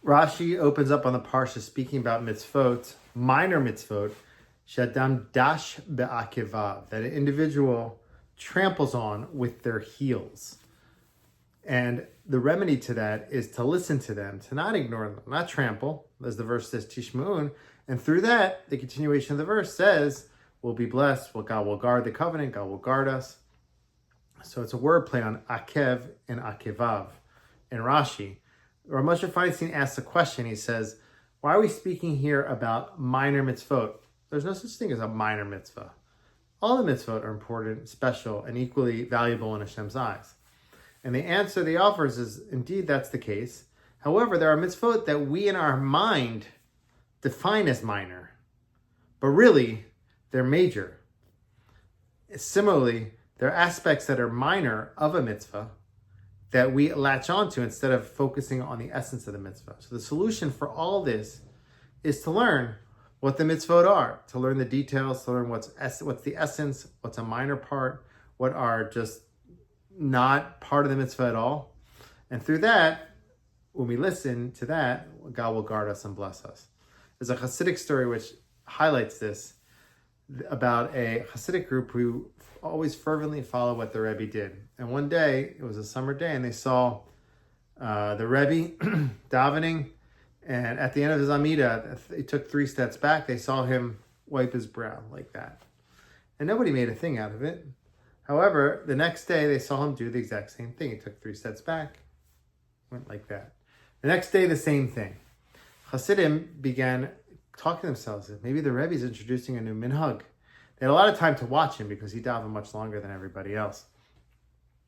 Rashi opens up on the parsha speaking about mitzvot, minor mitzvot, shadam dash be'akevav, that an individual tramples on with their heels. And the remedy to that is to listen to them, to not ignore them, not trample, as the verse says, tishma'un. And through that, the continuation of the verse says, we'll be blessed, God will guard the covenant, God will guard us. So it's a word play on Eikev and Akevav in Rashi. Rabbi Moshe Feinstein asks a question. He says, why are we speaking here about minor mitzvot? There's no such thing as a minor mitzvah. All the mitzvot are important, special, and equally valuable in Hashem's eyes. And the answer he offers is, indeed, that's the case. However, there are mitzvot that we in our mind define as minor, but really, they're major. Similarly, there are aspects that are minor of a mitzvah that we latch onto instead of focusing on the essence of the mitzvah. So the solution for all this is to learn what the mitzvot are, to learn the details, to learn what's the essence, what's a minor part, what are just not part of the mitzvah at all. And through that, when we listen to that, God will guard us and bless us. There's a Hasidic story which highlights this, about a Hasidic group who always fervently followed what the Rebbe did. And one day, it was a summer day, and they saw the Rebbe davening, and at the end of his Amidah, he took 3 steps back. They saw him wipe his brow like that. And nobody made a thing out of it. However, the next day, they saw him do the exact same thing. He took 3 steps back, went like that. The next day, the same thing. Hasidim began talking to themselves, maybe the Rebbe is introducing a new minhag. They had a lot of time to watch him because he davened much longer than everybody else.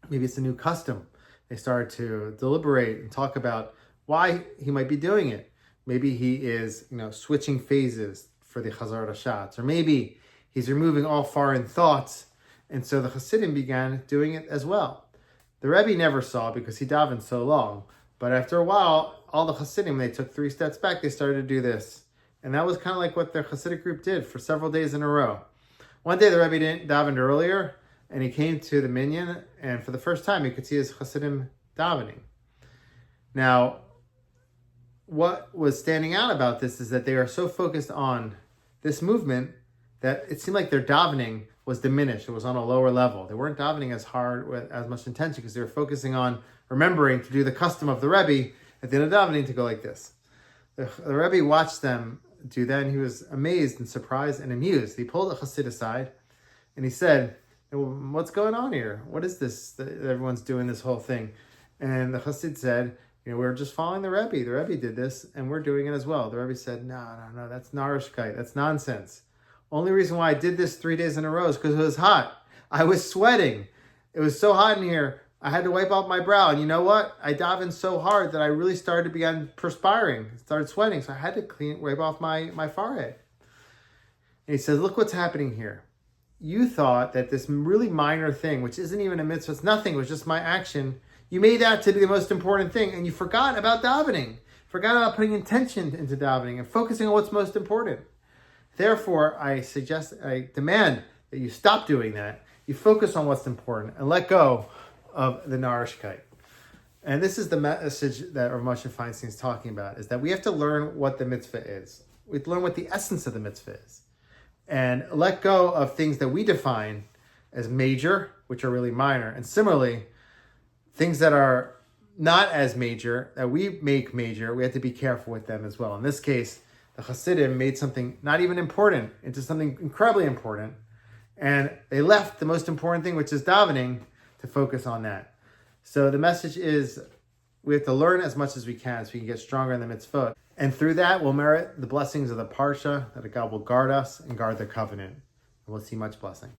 Maybe it's a new custom. They started to deliberate and talk about why he might be doing it. Maybe he is, switching phases for the Chazar Rashatz, or maybe he's removing all foreign thoughts. And so the Hasidim began doing it as well. The Rebbe never saw because he davened so long. But after a while, all the Hasidim, they took 3 steps back, they started to do this. And that was kind of like what their Hasidic group did for several days in a row. One day the Rebbe didn't daven earlier, and he came to the minyan, and for the first time he could see his Hasidim davening. Now, what was standing out about this is that they are so focused on this movement that it seemed like their davening was diminished. It was on a lower level. They weren't davening as hard with as much intention because they were focusing on remembering to do the custom of the Rebbe at the end of davening to go like this. The Rebbe watched them do that, and he was amazed and surprised and amused. He pulled a Chassid aside, and he said, what's going on here? What is this? Everyone's doing this whole thing. And the Chassid said, we're just following the Rebbe. The Rebbe did this, and we're doing it as well. The Rebbe said, no, that's narishkeit. That's nonsense. Only reason why I did this 3 days in a row is because it was hot. I was sweating. It was so hot in here. I had to wipe off my brow. And you know what? I davened so hard that I really started to begin perspiring, started sweating. So I had to wipe off my forehead. And he says, look what's happening here. You thought that this really minor thing, which isn't even a mitzvah, it's nothing, it was just my action. You made that to be the most important thing. And you forgot about davening. Forgot about putting intention into davening and focusing on what's most important. Therefore, I demand that you stop doing that. You focus on what's important and let go of the narishkeit. And this is the message that Rabbi Moshe Feinstein is talking about, is that we have to learn what the mitzvah is. We have to learn what the essence of the mitzvah is. And let go of things that we define as major, which are really minor. And similarly, things that are not as major, that we make major, we have to be careful with them as well. In this case, the Hasidim made something not even important into something incredibly important. And they left the most important thing, which is davening, to focus on that. So the message is we have to learn as much as we can so we can get stronger in the mitzvot. And through that, we'll merit the blessings of the parsha, that God will guard us and guard the covenant. And we'll see much blessing.